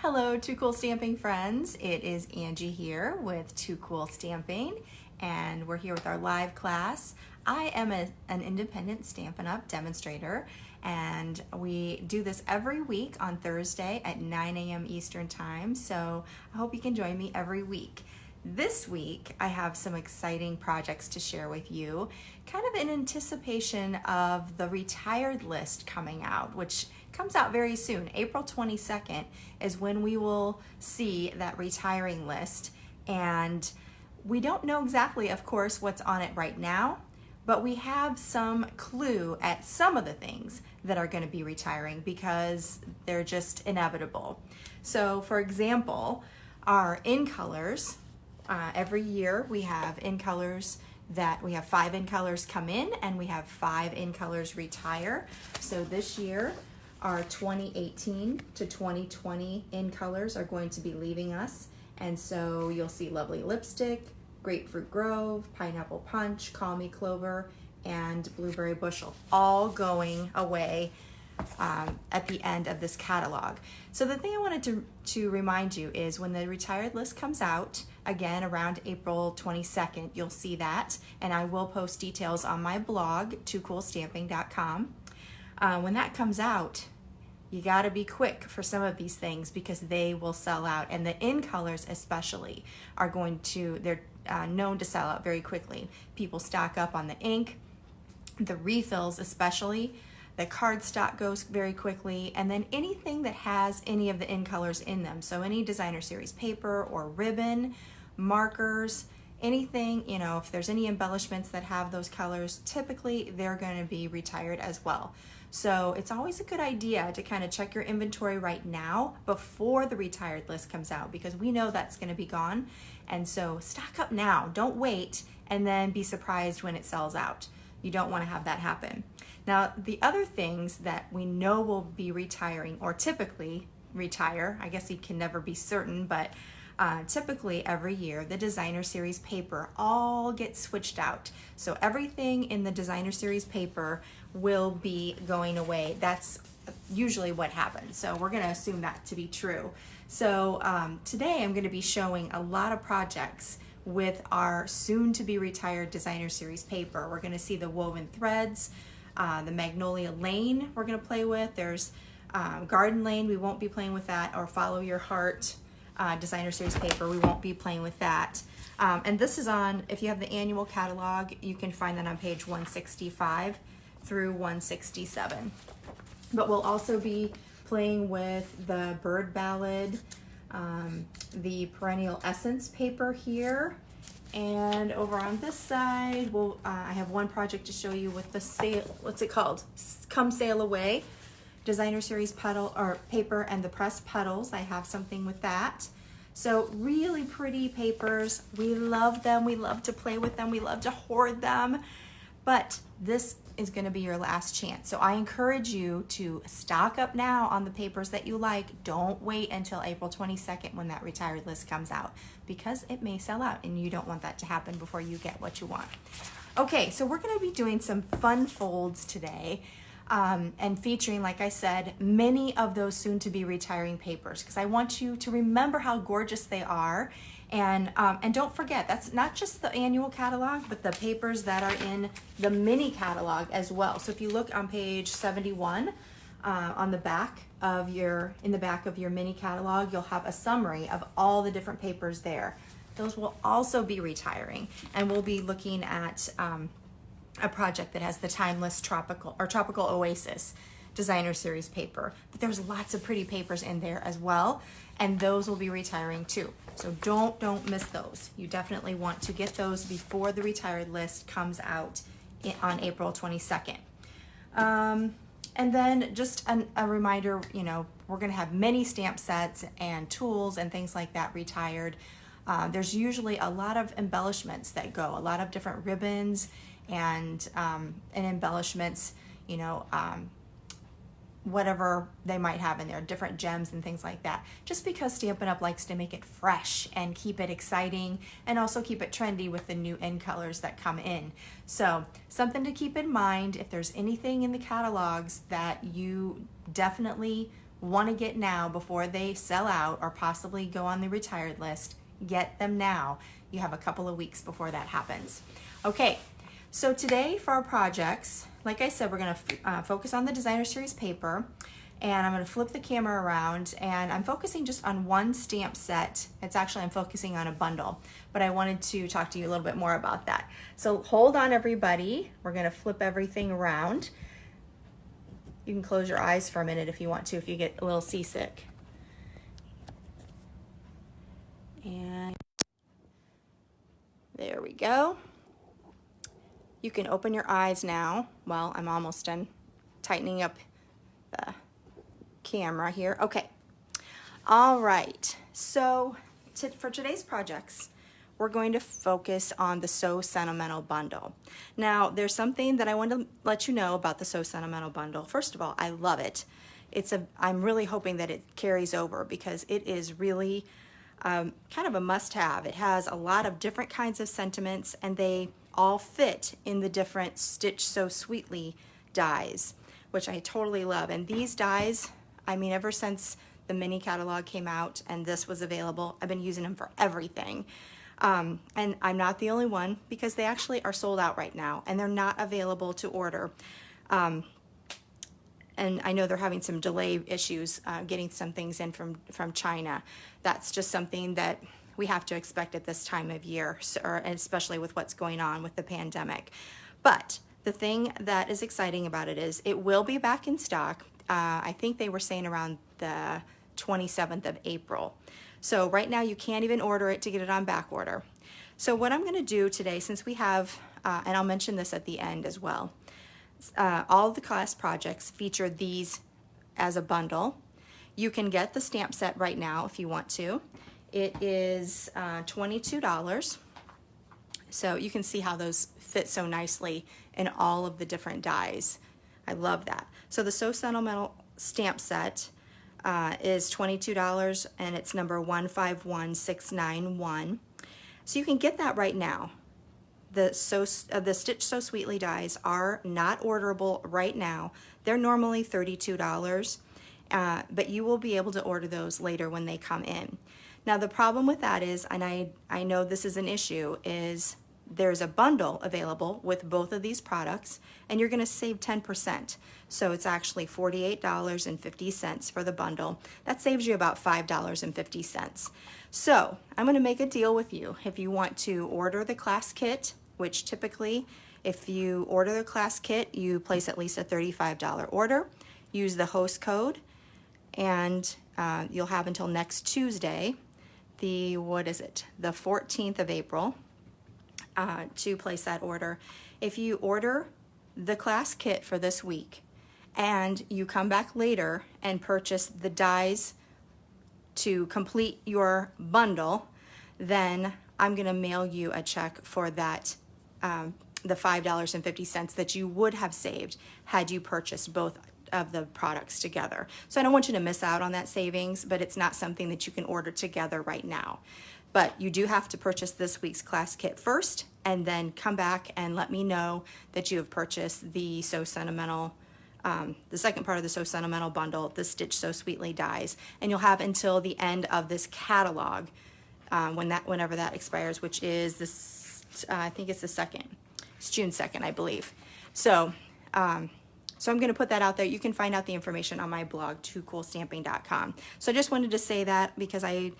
Hello, Too Cool Stamping friends. It is Angie here with Too Cool Stamping, and we're here with our live class. I am an independent Stampin' Up! Demonstrator, and we do this every week on Thursday at 9 a.m. Eastern Time, so I hope you can join me every week. This week, I have some exciting projects to share with you, kind of in anticipation of the retired list coming out, which comes out very soon. April 22nd is when we will see that retiring list, and we don't know exactly, of course, what's on it right now, but we have some clue at some of the things that are going to be retiring because they're just inevitable. So, for example, our in colors. Every year we have in colors that we have 5 in colors come in and we have 5 in colors retire. So this year our 2018 to 2020 in colors are going to be leaving us, and so you'll see Lovely Lipstick, Grapefruit Grove, Pineapple Punch, Call Me Clover, and Blueberry Bushel, all going away at the end of this catalog. So the thing I wanted to remind you is when the retired list comes out, again around April 22nd, you'll see that, and I will post details on my blog, toocoolstamping.com. When that comes out, you got to be quick for some of these things because they will sell out, and the in colors especially are they're known to sell out very quickly. People stock up on the ink, the refills especially. The cardstock goes very quickly, and then anything that has any of the in colors in them, so any designer series paper or ribbon, markers, anything, if there's any embellishments that have those colors, typically they're going to be retired as well. So it's always a good idea to kind of check your inventory right now before the retired list comes out, because we know that's going to be gone. And so stock up now, don't wait and then be surprised when it sells out. You don't want to have that happen. Now, the other things that we know will be retiring, or typically retire, I guess you can never be certain, but typically every year the designer series paper all gets switched out. So everything in the designer series paper will be going away. That's usually what happens. So we're going to assume that to be true. So today I'm going to be showing a lot of projects with our soon to be retired designer series paper. We're going to see the woven threads, the Magnolia Lane we're going to play with. There's Garden Lane, we won't be playing with that, or Follow Your Heart designer series paper, we won't be playing with that. And this is on, if you have the annual catalog, you can find that on page 165 through 167. But we'll also be playing with the Bird Ballad, the Perennial Essence paper here, and over on this side I have one project to show you with the what's it called? Come Sail Away designer series paper and the pressed petals. I have something with that. So really pretty papers. We love them. We love to play with them. We love to hoard them. But this is going to be your last chance. So I encourage you to stock up now on the papers that you like. Don't wait until April 22nd when that retired list comes out, because it may sell out and you don't want that to happen before you get what you want. Okay, so we're going to be doing some fun folds today. And featuring, like I said, many of those soon to be retiring papers, because I want you to remember how gorgeous they are. And don't forget, that's not just the annual catalog, but the papers that are in the mini catalog as well. So if you look on page 71, in the back of your mini catalog, you'll have a summary of all the different papers there. Those will also be retiring, and we'll be looking at a project that has the Timeless Tropical Oasis designer series paper. But there's lots of pretty papers in there as well, and those will be retiring too. So don't miss those. You definitely want to get those before the retired list comes out on April 22nd. And then just a reminder, we're going to have many stamp sets and tools and things like that retired. There's usually a lot of embellishments that go, a lot of different ribbons and embellishments, whatever they might have in there, different gems and things like that, just because Stampin' Up! Likes to make it fresh and keep it exciting, and also keep it trendy with the new in colors that come in. So something to keep in mind, if there's anything in the catalogs that you definitely want to get now before they sell out or possibly go on the retired list, get them now. You have a couple of weeks before that happens. Okay, so today for our projects, like I said, we're going to focus on the Designer Series paper, and I'm going to flip the camera around, and I'm focusing just on one stamp set. I'm focusing on a bundle, but I wanted to talk to you a little bit more about that. So hold on, everybody. We're going to flip everything around. You can close your eyes for a minute if you want to, if you get a little seasick. And there we go. You can open your eyes now. Well, I'm almost done tightening up the camera here. Okay. All right. So for today's projects, we're going to focus on the So Sentimental Bundle. Now, there's something that I want to let you know about the So Sentimental Bundle. First of all, I love it. I'm really hoping that it carries over because it is really kind of a must-have. It has a lot of different kinds of sentiments, and they all fit in the different Stitch So Sweetly dies, which I totally love. And these dies, I mean, ever since the mini catalog came out and this was available, I've been using them for everything. And I'm not the only one, because they actually are sold out right now and they're not available to order. And I know they're having some delay issues getting some things in from China. That's just something that we have to expect at this time of year, and especially with what's going on with the pandemic. But the thing that is exciting about it is it will be back in stock. I think they were saying around the 27th of April. So right now you can't even order it to get it on back order. So what I'm going to do today, since we have, and I'll mention this at the end as well, all of the class projects feature these as a bundle. You can get the stamp set right now if you want to. It is $22. So you can see how those fit so nicely in all of the different dies. I love that. So the So Sentimental stamp set is $22, and it's number 151691. So you can get that right now. The Stitch So Sweetly dies are not orderable right now. They're normally $32, but you will be able to order those later when they come in. Now the problem with that is, and I know this is an issue, is there's a bundle available with both of these products, and you're going to save 10%. So it's actually $48.50 for the bundle. That saves you about $5.50. So I'm going to make a deal with you. If you want to order the class kit, which typically if you order the class kit, you place at least a $35 order, use the host code, and you'll have until next Tuesday, the 14th of April, to place that order. If you order the class kit for this week and you come back later and purchase the dies to complete your bundle, then I'm going to mail you a check for that, the $5.50 that you would have saved had you purchased both of the products together. So I don't want you to miss out on that savings, but it's not something that you can order together right now. But you do have to purchase this week's class kit first, and then come back and let me know that you have purchased the So Sentimental, the second part of the So Sentimental bundle, the Stitch So Sweetly dies, and you'll have until the end of this catalog, whenever that expires, which is this, I think it's the 2nd. It's June 2nd, I believe. So I'm going to put that out there. You can find out the information on my blog, toocoolstamping.com. So I just wanted to say that because I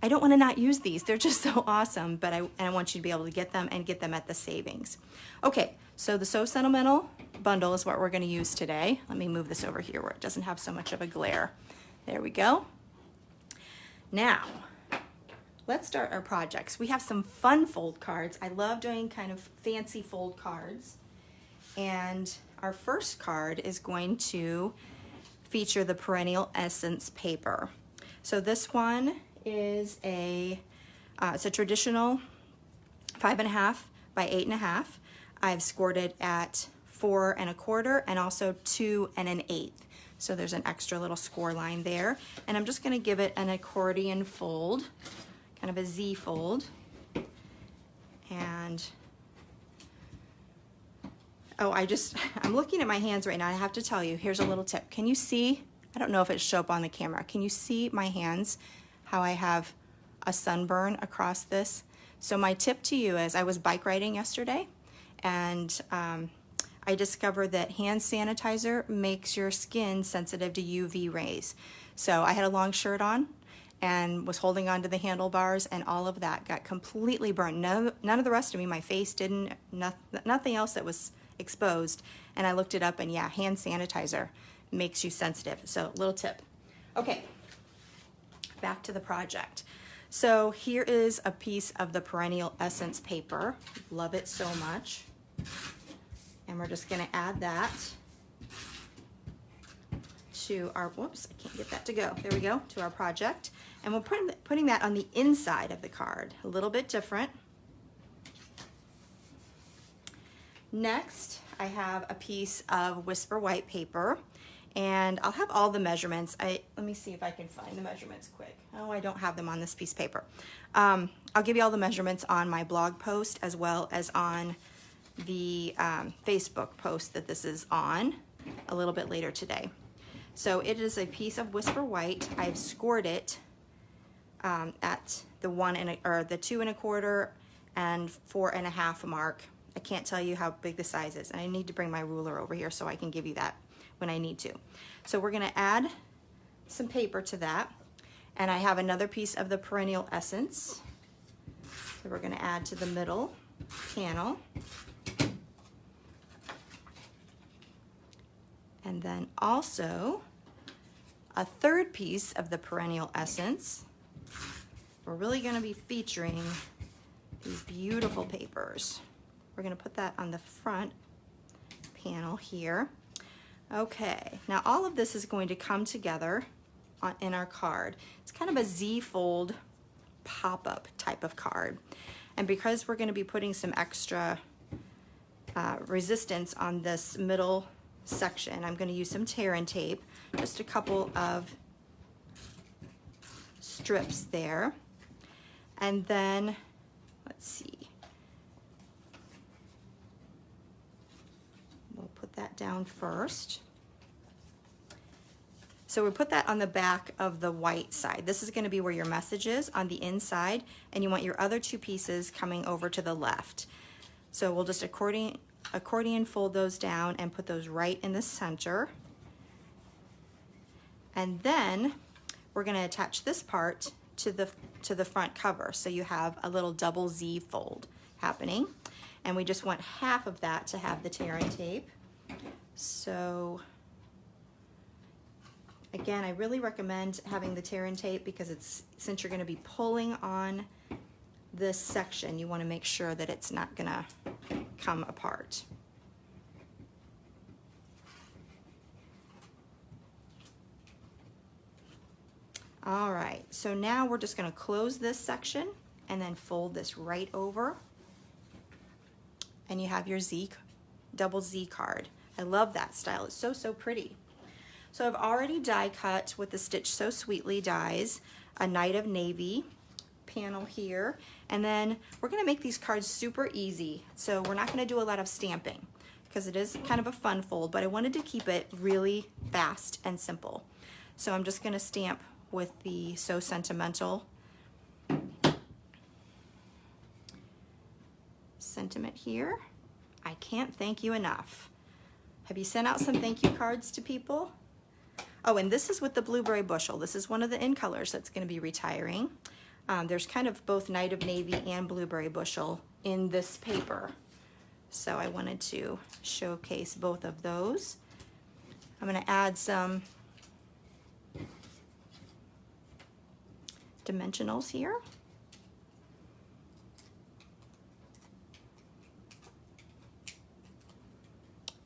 don't want to not use these. They're just so awesome, but I want you to be able to get them and get them at the savings. Okay, so the So Sentimental bundle is what we're going to use today. Let me move this over here where it doesn't have so much of a glare. There we go. Now, let's start our projects. We have some fun fold cards. I love doing kind of fancy fold cards. And our first card is going to feature the Perennial Essence paper. So this one is it's a traditional 5.5 by 8.5. I've scored it at 4 1/4 and also 2 1/8. So there's an extra little score line there. And I'm just going to give it an accordion fold, kind of a Z fold. And oh, I'm looking at my hands right now. I have to tell you, here's a little tip. Can you see? I don't know if it show up on the camera. Can you see my hands, how I have a sunburn across this? So my tip to you is, I was bike riding yesterday, and I discovered that hand sanitizer makes your skin sensitive to UV rays. So I had a long shirt on and was holding onto the handlebars, and all of that got completely burned. None of the rest of me, my face didn't, nothing else that was exposed. And I looked it up, and yeah, hand sanitizer makes you sensitive. So little tip. Okay, back to the project. So here is a piece of the Perennial Essence paper. Love it so much. And we're just gonna add that to our, whoops, I can't get that to go. There we go, to our project. And we're putting that on the inside of the card, a little bit different. Next, I have a piece of Whisper White paper, and I'll have all the measurements. Let me see if I can find the measurements quick. Oh, I don't have them on this piece of paper. I'll give you all the measurements on my blog post, as well as on the Facebook post that this is on a little bit later today. So it is a piece of Whisper White. I've scored it at the 2 1/4 and 4 1/2 mark. I can't tell you how big the size is, and I need to bring my ruler over here so I can give you that when I need to. So we're gonna add some paper to that, and I have another piece of the Perennial Essence that we're gonna add to the middle panel. And then also a third piece of the Perennial Essence. We're really gonna be featuring these beautiful papers. We're gonna put that on the front panel here. Okay, now all of this is going to come together in our card. It's kind of a Z-fold pop-up type of card. And because we're gonna be putting some extra resistance on this middle section, I'm going to use some tear and tape, just a couple of strips there. And then, let's see, we'll put that down first. So we put that on the back of the white side. This is going to be where your message is on the inside, and you want your other two pieces coming over to the left. So we'll just accordion fold those down and put those right in the center. And then we're going to attach this part to the front cover, so you have a little double Z fold happening. And we just want half of that to have the tear and tape. So again, I really recommend having the tear and tape, because since you're going to be pulling on this section, you want to make sure that it's not going to come apart. All right, so now we're just going to close this section and then fold this right over, and you have your double Z card. I love that style. It's so pretty. So I've already die cut with the Stitch So Sweetly dies a Night of Navy panel here, and then we're going to make these cards super easy. So we're not going to do a lot of stamping, because it is kind of a fun fold, but I wanted to keep it really fast and simple. So I'm just going to stamp with the So Sentimental sentiment here. I can't thank you enough. Have you sent out some thank you cards to people? Oh, and this is with the Blueberry Bushel. This is one of the in colors that's going to be retiring. There's kind of both Night of Navy and Blueberry Bushel in this paper, so I wanted to showcase both of those. I'm going to add some dimensionals here.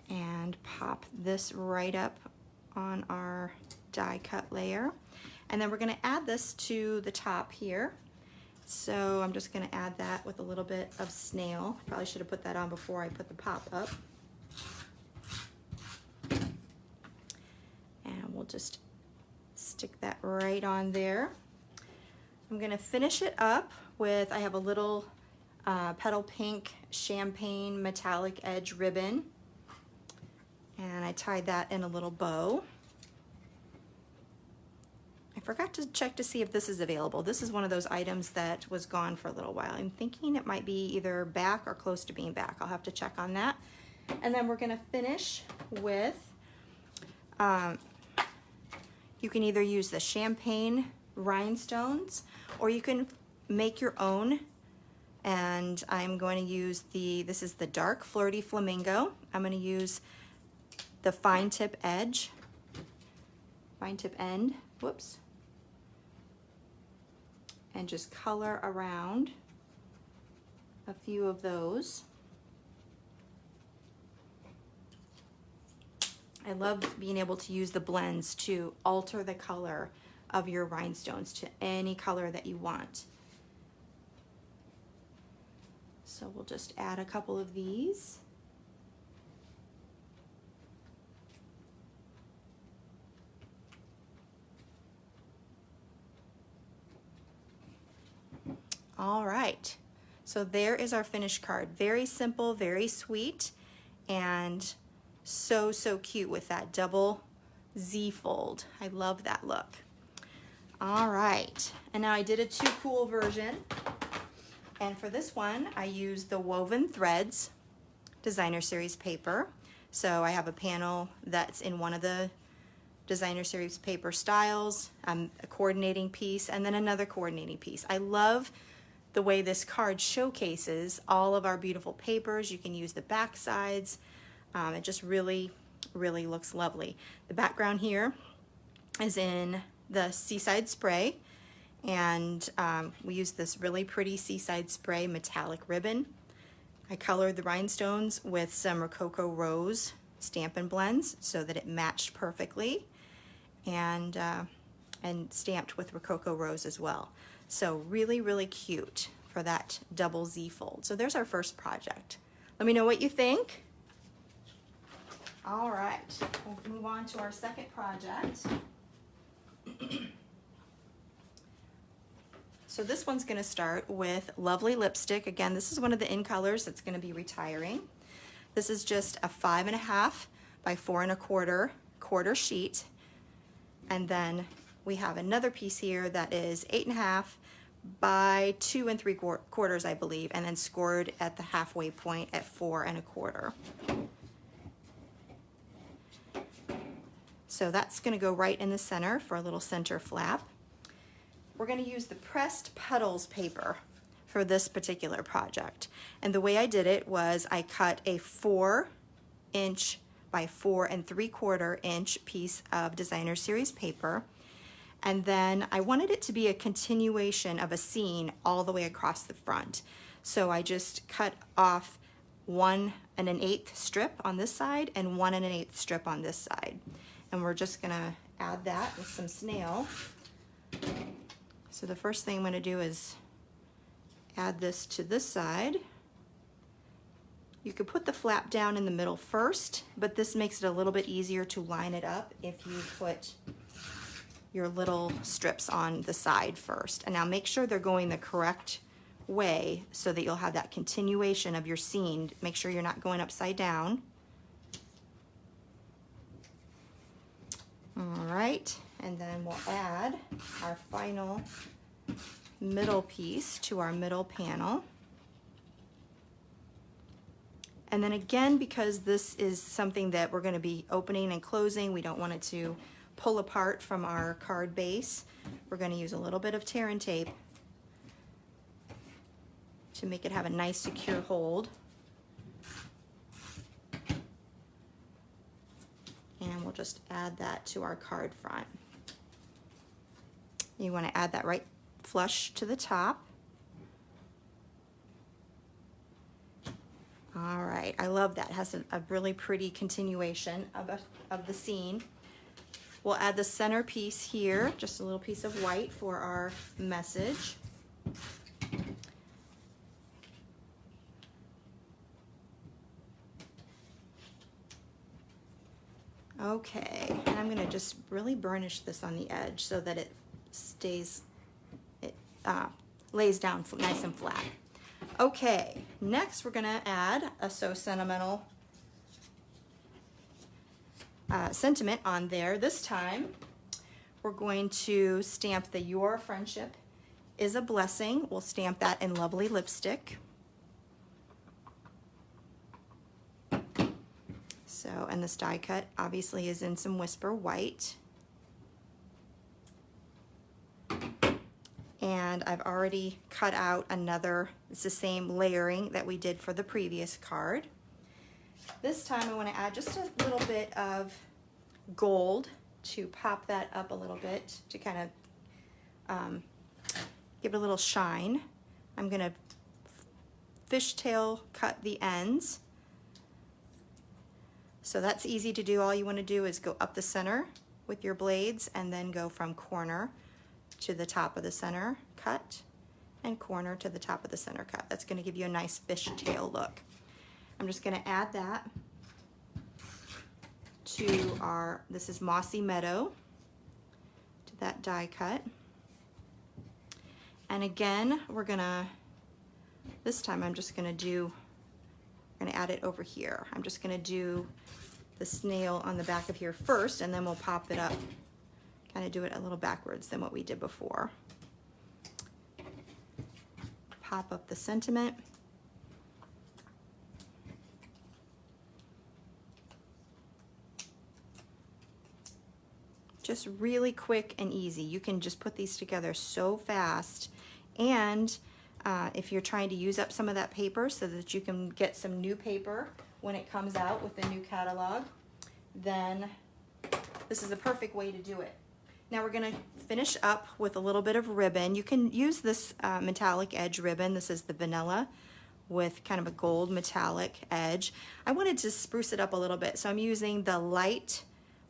And pop this right up on our die cut layer. And then we're going to add this to the top here. So I'm just going to add that with a little bit of snail. Probably should have put that on before I put the pop up. And we'll just stick that right on there. I'm going to finish it up with, I have a little petal pink champagne metallic edge ribbon. And I tied that in a little bow. forgot to check to see if this is available. This is one of those items that was gone for a little while. I'm thinking it might be either back or close to being back. I'll have to check on that. And then we're gonna finish with, you can either use the champagne rhinestones or you can make your own. And I'm going to use this is the dark flirty flamingo. I'm gonna use the fine tip end, whoops, and just color around a few of those. I love being able to use the blends to alter the color of your rhinestones to any color that you want. So we'll just add a couple of these. All right, so there is our finished card. Very simple, very sweet, and so cute with that double Z fold. I love that look. All right, and now I did a Too Cool version, and for this one I used the Woven Threads Designer Series paper. So I have a panel that's in one of the Designer Series paper styles, a coordinating piece, and then another coordinating piece. I love the way this card showcases all of our beautiful papers. You can use the back sides. It just really looks lovely. The background here is in the Seaside Spray, and we use this really pretty Seaside Spray metallic ribbon. I colored the rhinestones with some Rococo Rose Stampin' Blends so that it matched perfectly, and stamped with Rococo Rose as well. So really cute for that double Z fold. So there's our first project. Let me know what you think. All right, we'll move on to our second project. So this one's gonna start with Lovely Lipstick. Again, this is one of the in colors that's gonna be retiring. This is just a 5.5 by 4 1/4 quarter sheet. And then we have another piece here that is 8.5 by 2 3/4, I believe, and then scored at the halfway point at 4 1/4. So that's gonna go right in the center for a little center flap. We're gonna use the Pressed Petals paper for this particular project. And the way I did it was I cut a 4 inch by 4 3/4 inch piece of Designer Series paper. And then I wanted it to be a continuation of a scene all the way across the front. So I just cut off 1 1/8 strip on this side and 1 1/8 strip on this side. And we're just gonna add that with some snail. So the first thing I'm gonna do is add this to this side. You could put the flap down in the middle first, but this makes it a little bit easier to line it up if you put your little strips on the side first. And now make sure they're going the correct way so that you'll have that continuation of your scene. Make sure you're not going upside down. All right, and then we'll add our final middle piece to our middle panel. And then again, because this is something that we're going to be opening and closing, we don't want it to pull apart from our card base. We're going to use a little bit of tear and tape to make it have a nice secure hold. And we'll just add that to our card front. You want to add that right flush to the top. All right, I love that. It has a really pretty continuation of the scene. We'll add the center piece here, just a little piece of white for our message. Okay, and I'm gonna just really burnish this on the edge so that it lays down nice and flat. Okay, next we're gonna add a So Sentimental sentiment on there. This time we're going to stamp the Your Friendship is a Blessing. We'll stamp that in Lovely Lipstick. So, and this die cut obviously is in some Whisper White. And I've already cut out another, it's the same layering that we did for the previous card. This time I want to add just a little bit of gold to pop that up a little bit, to kind of give it a little shine. I'm going to fishtail cut the ends. So that's easy to do. All you want to do is go up the center with your blades and then go from corner to the top of the center cut and corner to the top of the center cut. That's going to give you a nice fishtail look. I'm just going to add that to our, this is Mossy Meadow, to that die cut. And again, we're gonna, this time I'm just gonna do, I'm gonna add it over here. I'm just gonna do the snail on the back of here first, and then we'll pop it up, kind of do it a little backwards than what we did before. Pop up the sentiment. Just really quick and easy. You can just put these together so fast. And if you're trying to use up some of that paper so that you can get some new paper when it comes out with the new catalog, then this is a perfect way to do it. Now we're going to finish up with a little bit of ribbon. You can use this metallic edge ribbon. This is the vanilla with kind of a gold metallic edge. I wanted to spruce it up a little bit, so I'm using the light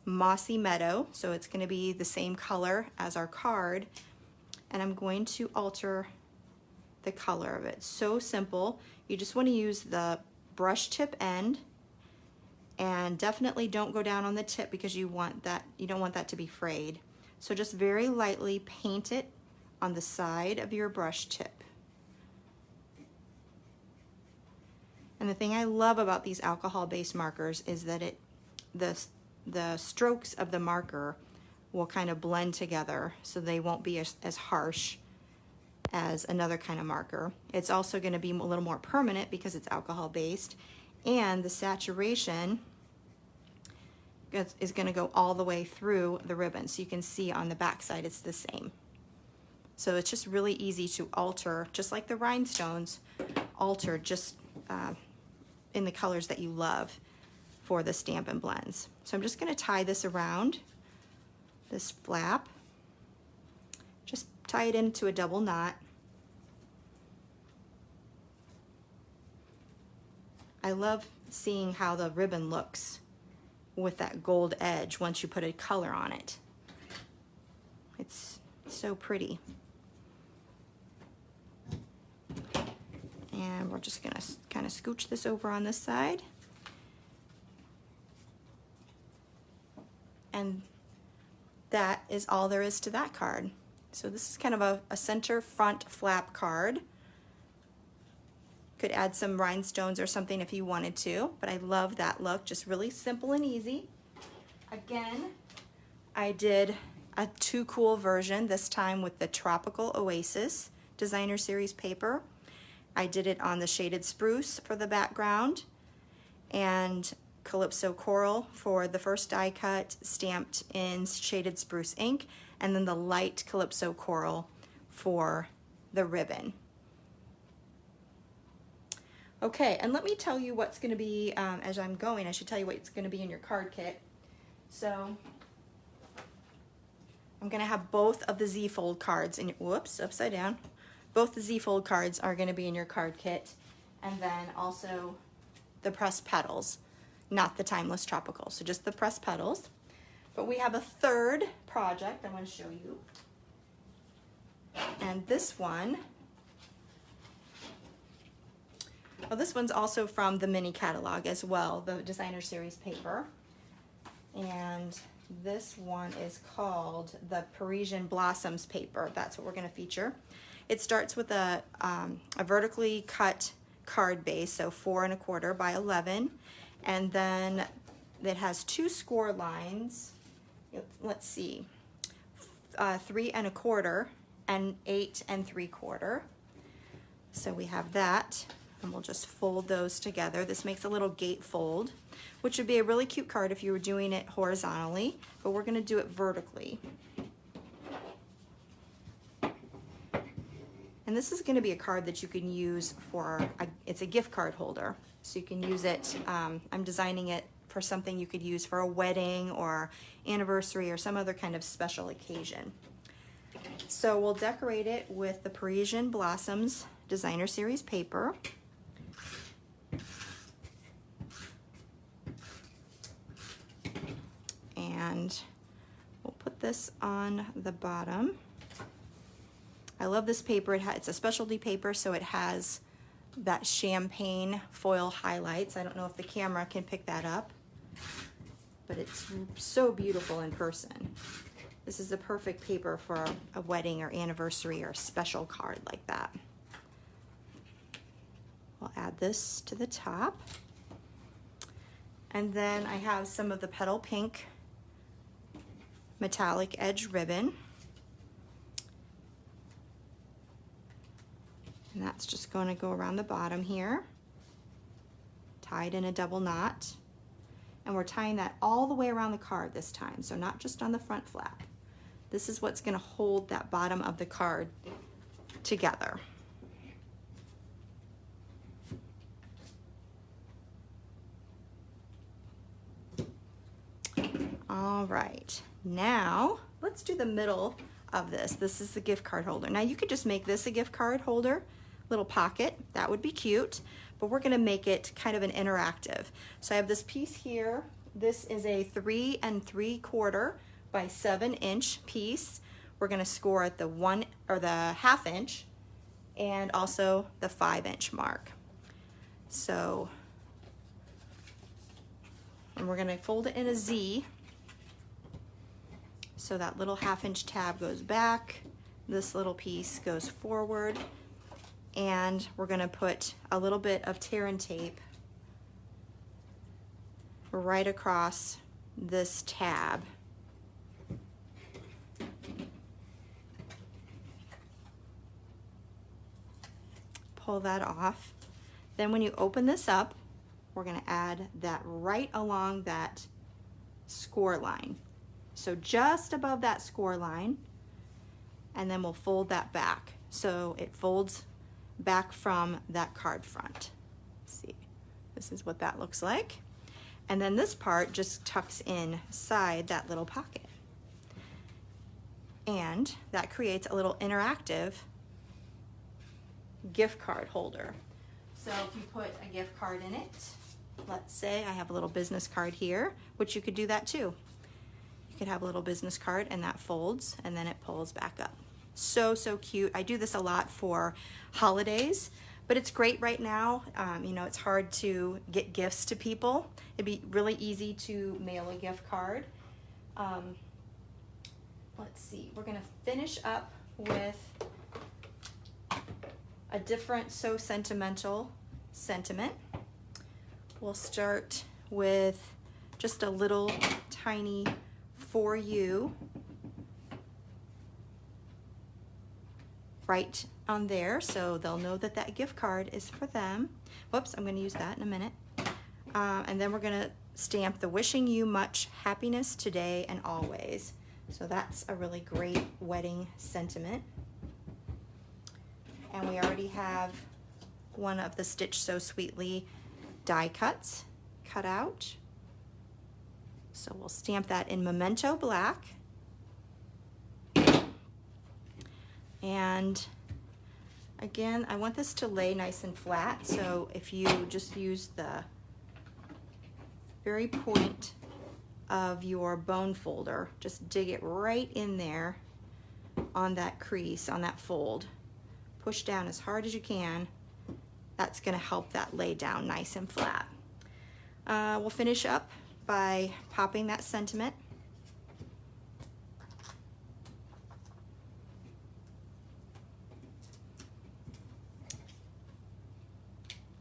Mossy Meadow, so it's going to be the same color as our card, and I'm going to alter the color of it. So simple. You just want to use the brush tip end, and definitely don't go down on the tip because you don't want that to be frayed. So just very lightly paint it on the side of your brush tip. And the thing I love about these alcohol-based markers is that the strokes of the marker will kind of blend together, so they won't be as harsh as another kind of marker. It's also going to be a little more permanent because it's alcohol based, and the saturation is going to go all the way through the ribbon, so you can see on the back side it's the same. So it's just really easy to alter, just like the rhinestones, alter just in the colors that you love for the Stampin' Blends. So I'm just going to tie this around this flap. Just tie it into a double knot. I love seeing how the ribbon looks with that gold edge once you put a color on it. It's so pretty. And we're just going to kind of scooch this over on this side. And that is all there is to that card. So this is kind of a center front flap card. Could add some rhinestones or something if you wanted to, but I love that look, just really simple and easy. Again, I did a Too Cool version, this time with the Tropical Oasis Designer Series paper. I did it on the shaded spruce for the background, and Calypso Coral for the first die cut, stamped in shaded spruce ink, and then the light Calypso Coral for the ribbon. Okay, and let me tell you what's going to be, as I'm going, I should tell you what's going to be in your card kit. So I'm going to have both of the Z-fold cards in, whoops, upside down. Both the Z-fold cards are going to be in your card kit, and then also the pressed petals. Not the Timeless Tropical, so just the pressed petals. But we have a third project I want to show you. And this one, well, this one's also from the mini catalog as well, the Designer Series paper. And this one is called the Parisian Blossoms paper. That's what we're going to feature. It starts with a vertically cut card base, so 4 1/4 by 11. And then it has 2 score lines. Let's see, 3 1/4 and 8 3/4. So we have that, and we'll just fold those together. This makes a little gate fold, which would be a really cute card if you were doing it horizontally, but we're gonna do it vertically. And this is going to be a card that you can use for, it's a gift card holder. So you can use it, I'm designing it for something you could use for a wedding or anniversary or some other kind of special occasion. So we'll decorate it with the Parisian Blossoms Designer Series paper. And we'll put this on the bottom. I love this paper. It's a specialty paper, so it has that champagne foil highlights. I don't know if the camera can pick that up, but it's so beautiful in person. This is the perfect paper for a wedding or anniversary or a special card like that. We'll add this to the top. And then I have some of the Petal Pink metallic edge ribbon. And that's just going to go around the bottom here, tied in a double knot. And we're tying that all the way around the card this time, so not just on the front flap. This is what's going to hold that bottom of the card together. All right, now let's do the middle of this. This is the gift card holder. Now you could just make this a gift card holder, little pocket, that would be cute, but we're gonna make it kind of an interactive. So I have this piece here. This is a 3 3/4 by 7 inch piece. We're gonna score at the 1 or the 1/2 inch and also the 5 inch mark. So, and we're gonna fold it in a Z. So that little 1/2 inch tab goes back, this little piece goes forward, and we're gonna put a little bit of tear and tape right across this tab. Pull that off. Then when you open this up, we're gonna add that right along that score line. So just above that score line, and then we'll fold that back. So it folds back from that card front. Let's see, this is what that looks like. And then this part just tucks inside that little pocket. And that creates a little interactive gift card holder. So if you put a gift card in it, let's say I have a little business card here, which you could do that too. You could have a little business card and that folds and then it pulls back up. So, so cute. I do this a lot for holidays, but it's great right now. You know, it's hard to get gifts to people. It'd be really easy to mail a gift card. Let's see, we're gonna finish up with a different So Sentimental sentiment. We'll start with just a little tiny for you right on there, so they'll know that that gift card is for them. Whoops, I'm going to use that in a minute. And then we're going to stamp the wishing you much happiness today and always. So that's a really great wedding sentiment. And we already have one of the Stitch So Sweetly die cuts cut out. So we'll stamp that in Memento Black. And again, I want this to lay nice and flat, so if you just use the very point of your bone folder, just dig it right in there on that crease, on that fold. Push down as hard as you can. That's going to help that lay down nice and flat. We'll finish up by popping that sentiment.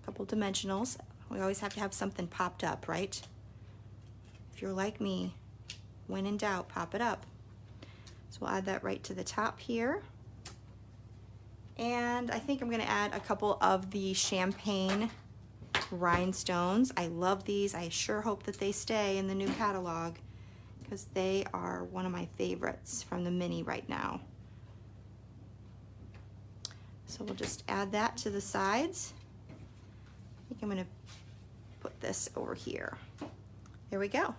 Couple dimensionals. We always have to have something popped up, right? If you're like me, when in doubt, pop it up. So we'll add that right to the top here. And I think I'm gonna add a couple of the champagne rhinestones. I love these. I sure hope that they stay in the new catalog because they are one of my favorites from the mini right now. So we'll just add that to the sides. I think I'm gonna put this over here. There we go.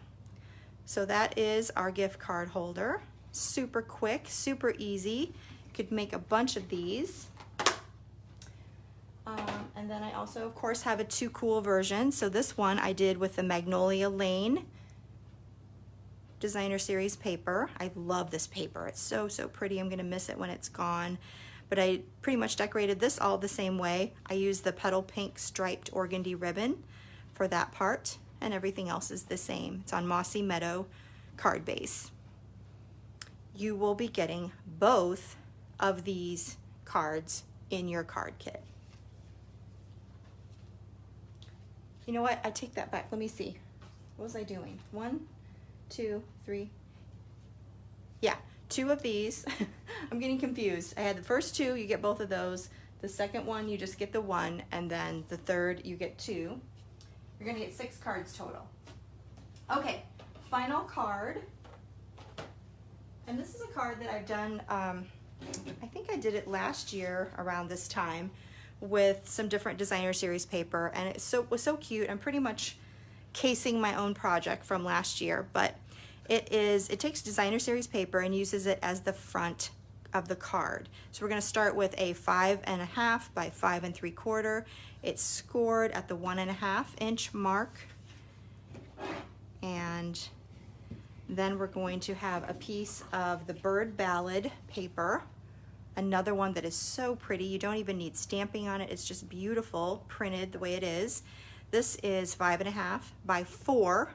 So that is our gift card holder. Super quick, super easy. You could make a bunch of these. And then I also, of course, have a Too Cool version. So this one I did with the Magnolia Lane Designer Series paper. I love this paper. It's so, so pretty. I'm gonna miss it when it's gone. But I pretty much decorated this all the same way. I used the petal pink striped organdy ribbon for that part, and everything else is the same. It's on Mossy Meadow card base. You will be getting both of these cards in your card kit. You know what? I take that back. Let me see. What was I doing? 1, 2, 3. Yeah, 2 of these. I'm getting confused. I had the first 2, you get both of those. The second one, you just get the 1, and then the third, you get 2. You're gonna get 6 cards total. Okay, final card. And this is a card that I've done, I think I did it last year around this time with some different Designer Series paper, and it was so cute. I'm pretty much casing my own project from last year, but it takes Designer Series paper and uses it as the front of the card. So we're gonna start with a 5.5 by 5 3/4. It's scored at the 1.5 inch mark. And then we're going to have a piece of the Bird Ballad paper. Another one that is so pretty. You don't even need stamping on it. It's just beautiful, printed the way it is. This is 5.5 by 4.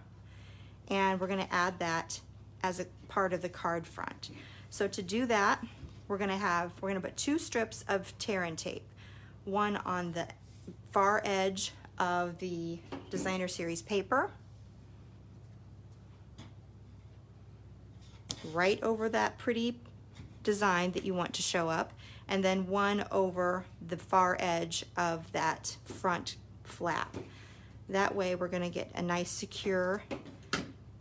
And we're gonna add that as a part of the card front. So to do that, we're gonna put 2 strips of tear-in tape. One on the far edge of the Designer Series paper, right over that pretty design that you want to show up, and then one over the far edge of that front flap. That way we're gonna get a nice secure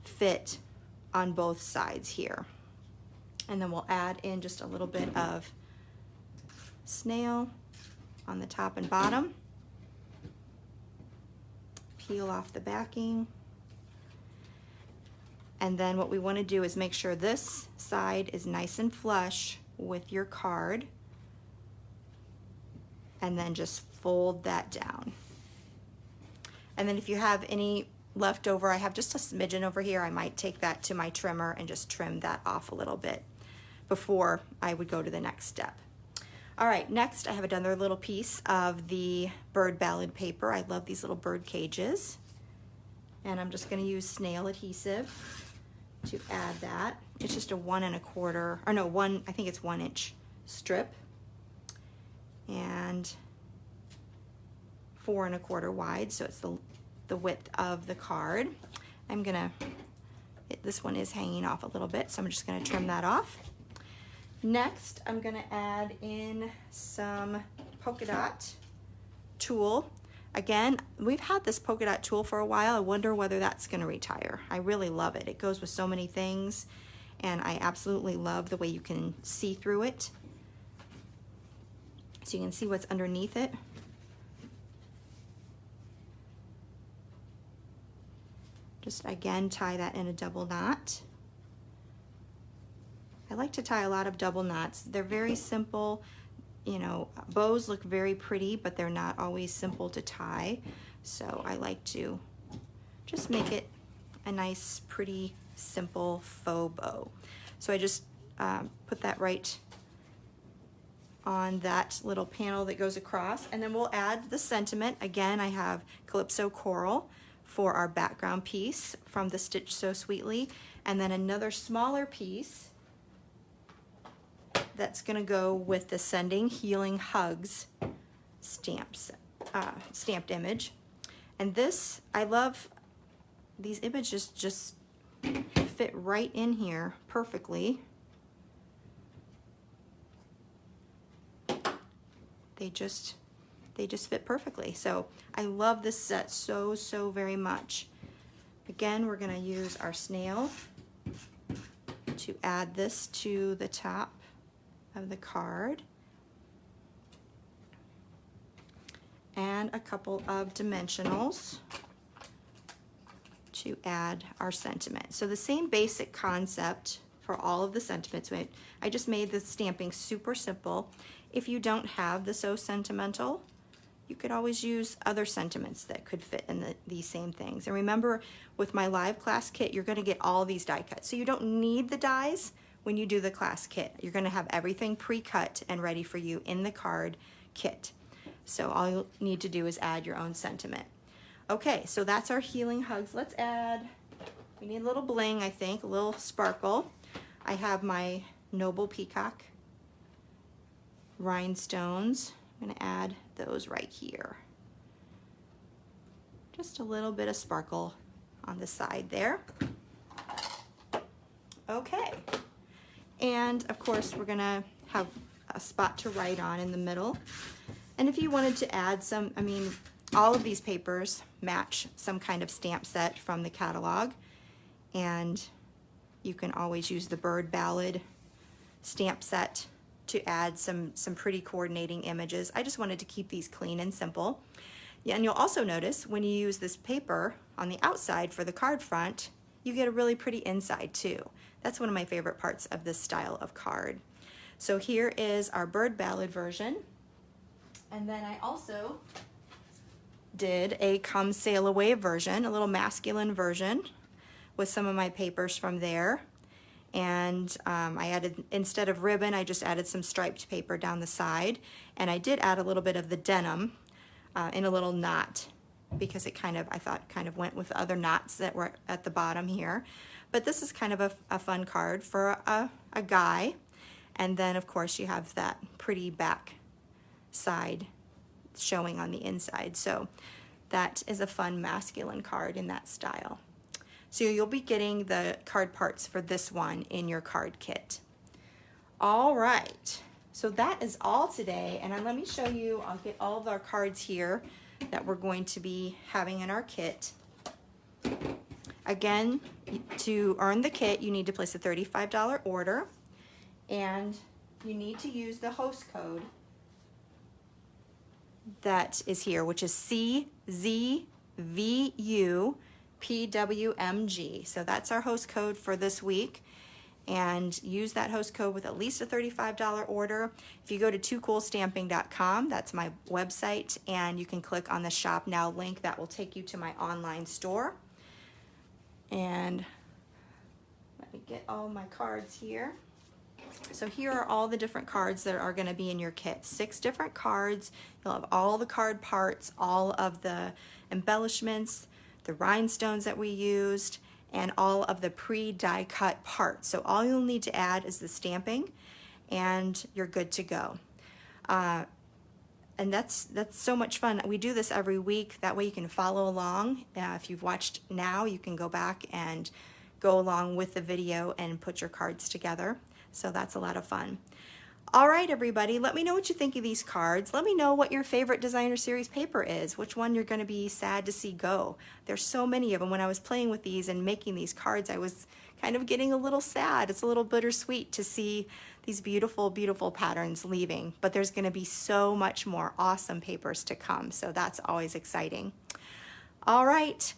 fit on both sides here. And then we'll add in just a little bit of snail on the top and bottom. Peel off the backing. And then what we want to do is make sure this side is nice and flush with your card. And then just fold that down. And then if you have any left over, I have just a smidgen over here, I might take that to my trimmer and just trim that off a little bit before I would go to the next step. All right, next I have another little piece of the Bird Ballad paper. I love these little bird cages. And I'm just gonna use snail adhesive to add that. It's just a 1 1/4, or no, I think it's 1 inch strip. And 4 1/4 wide, so it's the width of the card. This one is hanging off a little bit, so I'm just gonna trim that off. Next, I'm gonna add in some polka dot tulle. Again, we've had this polka dot tulle for a while. I wonder whether that's gonna retire. I really love it. It goes with so many things, and I absolutely love the way you can see through it. So you can see what's underneath it. Just again, tie that in a double knot. I like to tie a lot of double knots. They're very simple. You know, bows look very pretty, but they're not always simple to tie. So I like to just make it a nice, pretty, simple faux bow. So I just put that right on that little panel that goes across, and then we'll add the sentiment. Again, I have Calypso Coral for our background piece from the Stitch So Sweetly, and then another smaller piece that's gonna go with the Sending Healing Hugs stamped image. And this, I love, these images just fit right in here perfectly. they just fit perfectly. So I love this set so very much. Again, we're gonna use our snail to add this to the top of the card. And a couple of dimensionals to add our sentiment. So the same basic concept for all of the sentiments. I just made the stamping super simple. If you don't have the So Sentimental, you could always use other sentiments that could fit in these same things. And remember, with my live class kit, you're gonna get all these die cuts. So you don't need the dies when you do the class kit. You're gonna have everything pre-cut and ready for you in the card kit. So all you need to do is add your own sentiment. Okay, so that's our healing hugs. Let's add, we need a little bling, I think, a little sparkle. I have my Noble Peacock rhinestones. I'm gonna add those right here. Just a little bit of sparkle on the side there. Okay, and of course we're gonna have a spot to write on in the middle. And if you wanted to add some, I mean, all of these papers match some kind of stamp set from the catalog, and you can always use the Bird Ballad stamp set to add some pretty coordinating images. I just wanted to keep these clean and simple. Yeah, and you'll also notice when you use this paper on the outside for the card front, you get a really pretty inside too. That's one of my favorite parts of this style of card. So here is our Bird Ballad version. And then I also did a Come Sail Away version, a little masculine version with some of my papers from there. And I added, instead of ribbon, I just added some striped paper down the side. And I did add a little bit of the denim in a little knot, because it kind of, I thought, kind of went with the other knots that were at the bottom here. But this is kind of a fun card for a guy. And then, of course, you have that pretty back side showing on the inside. So that is a fun masculine card in that style. So you'll be getting the card parts for this one in your card kit. All right, so that is all today. And let me show you, I'll get all of our cards here that we're going to be having in our kit. Again, to earn the kit, you need to place a $35 order, and you need to use the host code that is here, which is CZVUPWMG. So that's our host code for this week, and use that host code with at least a $35 order. If you go to toocoolstamping.com, that's my website, and you can click on the Shop Now link. That will take you to my online store. And let me get all my cards here. So here are all the different cards that are going to be in your kit. 6 different cards. You'll have all the card parts, all of the embellishments, the rhinestones that we used, and all of the pre-die cut parts. So all you'll need to add is the stamping, and you're good to go. And that's so much fun. We do this every week. That way you can follow along. If you've watched now, you can go back and go along with the video and put your cards together. So that's a lot of fun. All right, everybody, let me know what you think of these cards. Let me know what your favorite designer series paper is, which one you're going to be sad to see go. There's so many of them. When I was playing with these and making these cards, I was kind of getting a little sad. It's a little bittersweet to see these beautiful, beautiful patterns leaving, but there's going to be so much more awesome papers to come, so that's always exciting. All right.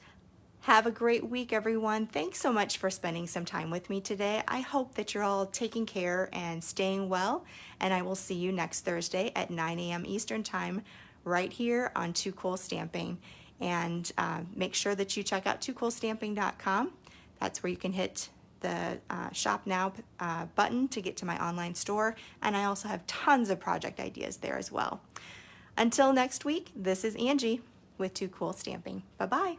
Have a great week, everyone. Thanks so much for spending some time with me today. I hope that you're all taking care and staying well, and I will see you next Thursday at 9 a.m. Eastern Time right here on Too Cool Stamping. And make sure that you check out toocoolstamping.com. That's where you can hit the Shop Now button to get to my online store, and I also have tons of project ideas there as well. Until next week, this is Angie with Too Cool Stamping. Bye-bye.